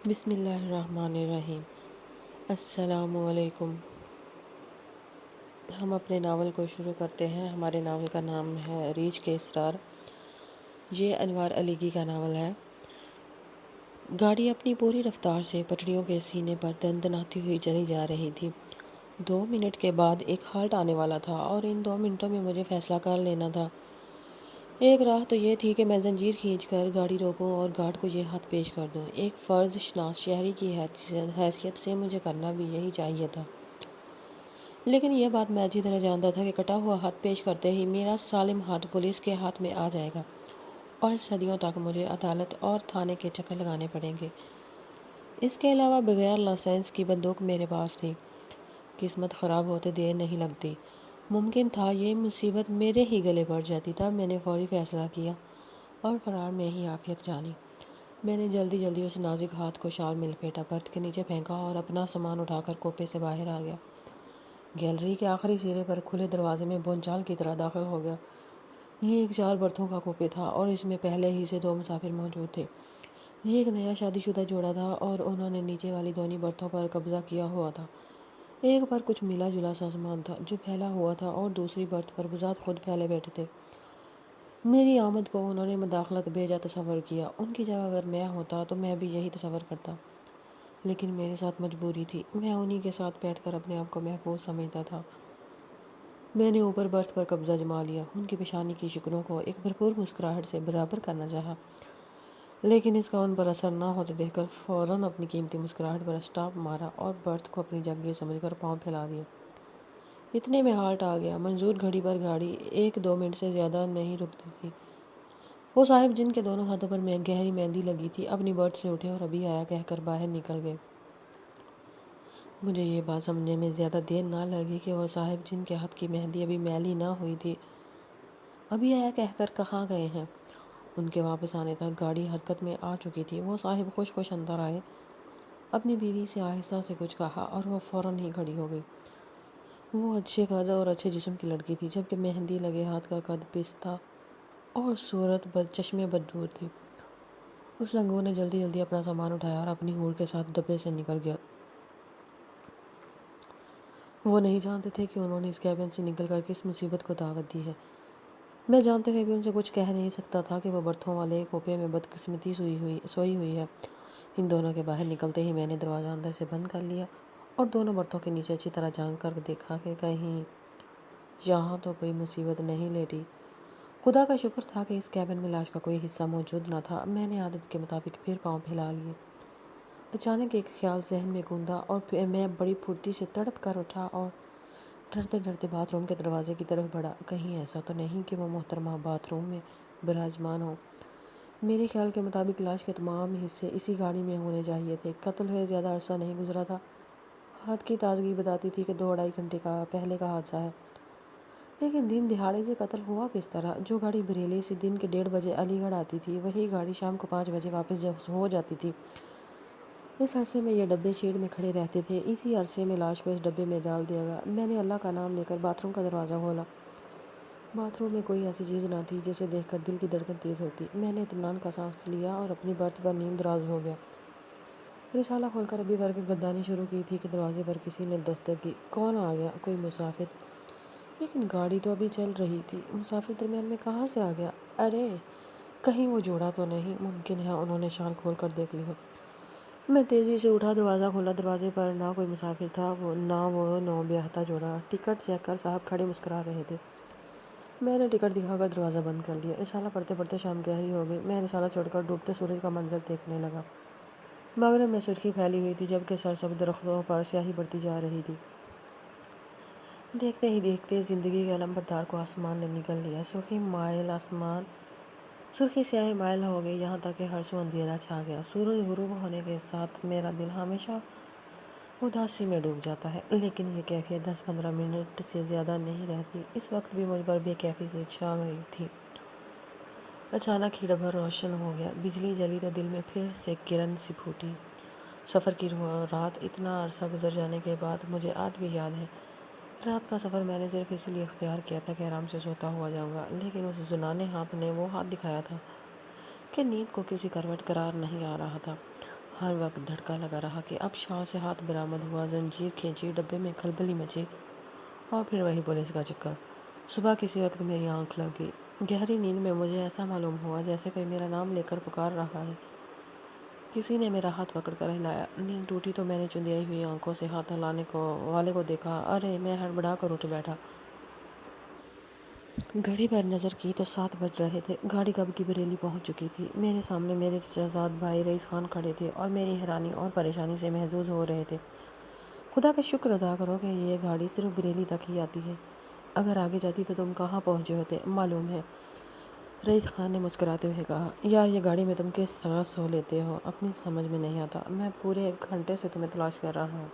بسم اللہ الرحمن الرحیم۔ السلام علیکم۔ ہم اپنے ناول کو شروع کرتے ہیں۔ ہمارے ناول کا نام ہے ریچھ کے اسرار۔ یہ انوار علیگی کا ناول ہے۔ گاڑی اپنی پوری رفتار سے پٹریوں کے سینے پر دندناتی ہوئی چلی جا رہی تھی۔ 2 منٹ کے بعد ایک ہالٹ آنے والا تھا اور ان 2 منٹوں میں مجھے فیصلہ کر لینا تھا۔ ایک راہ تو یہ تھی کہ میں زنجیر کھینچ کر گاڑی روکوں اور گارڈ کو یہ ہاتھ پیش کر دوں۔ ایک فرض شناس شہری کی حیثیت سے مجھے کرنا بھی یہی چاہیے تھا، لیکن یہ بات میں اچھی طرح جانتا تھا کہ کٹا ہوا ہاتھ پیش کرتے ہی میرا سالم ہاتھ پولیس کے ہاتھ میں آ جائے گا اور صدیوں تک مجھے عدالت اور تھانے کے چکر لگانے پڑیں گے۔ اس کے علاوہ بغیر لائسنس کی بندوق میرے پاس تھی۔ قسمت خراب ہوتے دیر نہیں لگتی۔ ممکن تھا یہ مصیبت میرے ہی گلے پڑ جاتی۔ تب میں نے فوری فیصلہ کیا اور فرار میں ہی عافیت جانی۔ میں نے جلدی اس نازک ہاتھ کو شال میں لپیٹا، برتھ کے نیچے پھینکا اور اپنا سامان اٹھا کر کوپے سے باہر آ گیا۔ گیلری کے آخری سرے پر کھلے دروازے میں بونچال کی طرح داخل ہو گیا۔ یہ ایک 4 برتھوں کا کوپے تھا اور اس میں پہلے ہی سے 2 مسافر موجود تھے۔ یہ ایک نیا شادی شدہ جوڑا تھا اور انہوں نے نیچے والی دونوں برتھوں پر قبضہ کیا ہوا تھا۔ ایک پر کچھ ملا جلا سا سامان تھا جو پھیلا ہوا تھا اور دوسری برتھ پر بذات خود پھیلے بیٹھے تھے۔ میری آمد کو انہوں نے مداخلت بھیجا تصور کیا۔ ان کی جگہ اگر میں ہوتا تو میں بھی یہی تصور کرتا، لیکن میرے ساتھ مجبوری تھی۔ میں انہی کے ساتھ بیٹھ کر اپنے آپ کو محفوظ سمجھتا تھا۔ میں نے اوپر برتھ پر قبضہ جما لیا، ان کی پیشانی کی شکنوں کو ایک بھرپور مسکراہٹ سے برابر کرنا چاہا، لیکن اس کا ان پر اثر نہ ہوتے دیکھ کر فوراً اپنی قیمتی مسکراہٹ پر اسٹاپ مارا اور برتھ کو اپنی جگہ سمجھ کر پاؤں پھیلا دیا۔ اتنے میں ہالٹ آ گیا۔ منظور گھڑی پر گاڑی 1-2 منٹ سے زیادہ نہیں رکتی تھی۔ وہ صاحب جن کے دونوں ہاتھوں پر گہری مہندی لگی تھی اپنی برتھ سے اٹھے اور ابھی آیا کہہ کر باہر نکل گئے۔ مجھے یہ بات سمجھنے میں زیادہ دیر نہ لگی کہ وہ صاحب جن کے ہاتھ کی مہندی ابھی میلی نہ ہوئی تھی ابھی آیا کہہ کر کہاں گئے ہیں۔ ان کے واپس آنے تک گاڑی حرکت میں آ چکی تھی۔ وہ صاحب خوش اندر آئے، اپنی بیوی سے آہستہ سے کچھ کہا اور وہ فوراً ہی کھڑی ہو گئی۔ وہ اچھے قد اور اچھے جسم کی لڑکی تھی، جبکہ مہندی لگے ہاتھ کا قد پستہ اور صورت چشمے بددور تھی۔ اس لنگور نے جلدی اپنا سامان اٹھایا اور اپنی ہور کے ساتھ ڈبے سے نکل گیا۔ وہ نہیں جانتے تھے کہ انہوں نے اس کیبن سے نکل کر کس مصیبت کو دعوت دی ہے۔ میں جانتے ہوئے بھی ان سے کچھ کہہ نہیں سکتا تھا کہ وہ برتھوں والے کوپے میں بدقسمتی سوئی ہوئی ہے۔ ان دونوں کے باہر نکلتے ہی میں نے دروازہ اندر سے بند کر لیا اور دونوں برتھوں کے نیچے اچھی طرح جھانک کر دیکھا کہ کہیں یہاں تو کوئی مصیبت نہیں لیٹی۔ خدا کا شکر تھا کہ اس کیبن میں لاش کا کوئی حصہ موجود نہ تھا۔ میں نے عادت کے مطابق پھر پاؤں پھیلا لیے۔ اچانک ایک خیال ذہن میں گوندا اور میں بڑی پھرتی سے تڑپ کر اٹھا اور ڈرتے باتھ روم کے دروازے کی طرف بڑھا۔ کہیں ایسا تو نہیں کہ وہ محترمہ باتھ روم میں براجمان ہو۔ میرے خیال کے مطابق لاش کے تمام حصے اسی گاڑی میں ہونے چاہیے تھے۔ قتل ہوئے زیادہ عرصہ نہیں گزرا تھا۔ ہاتھ کی تازگی بتاتی تھی کہ 2-2.5 گھنٹے کا پہلے کا حادثہ ہے، لیکن دن دہاڑے یہ قتل ہوا کس طرح؟ جو گاڑی بریلی سے دن کے 1:30 بجے علی گڑھ آتی تھی وہی گاڑی شام کو 5 بجے واپس ہو جاتی تھی۔ اس عرصے میں یہ ڈبے شیڈ میں کھڑے رہتے تھے۔ اسی عرصے میں لاش کو اس ڈبے میں ڈال دیا گیا۔ میں نے اللہ کا نام لے کر باتھ روم کا دروازہ کھولا۔ باتھ روم میں کوئی ایسی چیز نہ تھی جسے دیکھ کر دل کی دھڑکن تیز ہوتی۔ میں نے اطمینان کا سانس لیا اور اپنی برتھ پر نیم دراز ہو گیا۔ رسالہ کھول کر ابھی ورق گردانی شروع کی تھی کہ دروازے پر کسی نے دستک کی۔ کون آ گیا؟ کوئی مسافر؟ لیکن گاڑی تو ابھی چل رہی تھی۔ مسافر درمیان میں کہاں سے آ گیا؟ ارے کہیں وہ جوڑا تو نہیں؟ ممکن ہے انہوں نے شال کھول کر دیکھ لی ہو۔ میں تیزی سے اٹھا، دروازہ کھولا۔ دروازے پر نہ کوئی مسافر تھا، نہ وہ نوبیاہتا جوڑا۔ ٹکٹ چیک کر صاحب کھڑے مسکرا رہے تھے۔ میں نے ٹکٹ دکھا کر دروازہ بند کر لیا۔ رسالہ پڑھتے شام گہری ہو گئی۔ میں رسالہ چھوڑ کر ڈوبتے سورج کا منظر دیکھنے لگا۔ مغرب میں سرخی پھیلی ہوئی تھی، جبکہ سرسبز درختوں پر سیاہی بڑھتی جا رہی تھی۔ دیکھتے ہی دیکھتے زندگی کے علمبردار کو آسمان نے نگل لیا۔ سرخی سیاہی مائل ہو گئی، یہاں تک کہ ہر سو اندھیرا چھا گیا۔ سورج غروب ہونے کے ساتھ میرا دل ہمیشہ اداسی میں ڈوب جاتا ہے، لیکن یہ کیفیت 10-15 منٹ سے زیادہ نہیں رہتی۔ اس وقت بھی مجھ پر بے کیفی سے چھا گئی تھی۔ اچانک ہی ڈبہ روشن ہو گیا، بجلی جلی تو دل میں پھر سے کرن سی پھوٹی۔ سفر کی رات اتنا عرصہ گزر جانے کے بعد مجھے آج بھی یاد ہے۔ رات کا سفر میں نے صرف اس لیے اختیار کیا تھا کہ آرام سے سوتا ہوا جاؤں گا، لیکن اس زنانے ہاتھ نے وہ ہاتھ دکھایا تھا کہ نیند کو کسی کروٹ قرار نہیں آ رہا تھا۔ ہر وقت دھڑکا لگا رہا کہ اب شاہ سے ہاتھ برآمد ہوا، زنجیر کھینچی، ڈبے میں کھلبلی مچی اور پھر وہی پولیس کا چکر۔ صبح کسی وقت میری آنکھ لگ گئی۔ گہری نیند میں مجھے ایسا معلوم ہوا جیسے کوئی میرا نام لے کر پکار رہا ہے۔ کسی نے میرا ہاتھ پکڑ کر ہلایا۔ نیند ٹوٹی تو میں نے چندیائی ہوئی آنکھوں سے ہاتھ ہلانے والے کو دیکھا۔ ارے! میں ہڑبڑا کر اٹھ بیٹھا۔ گھڑی پر نظر کی تو 7 بج رہے تھے۔ گاڑی کب کی بریلی پہنچ چکی تھی۔ میرے سامنے میرے شہزاد بھائی رئیس خان کھڑے تھے اور میری حیرانی اور پریشانی سے محظوظ ہو رہے تھے۔ خدا کا شکر ادا کرو کہ یہ گاڑی صرف بریلی تک ہی آتی ہے۔ اگر آگے جاتی تو تم کہاں پہنچے ہوتے معلوم ہے؟ رئیس خان نے مسکراتے ہوئے کہا، یار یہ گاڑی میں تم کس طرح سو لیتے ہو اپنی سمجھ میں نہیں آتا۔ میں پورے 1 گھنٹے سے تمہیں تلاش کر رہا ہوں۔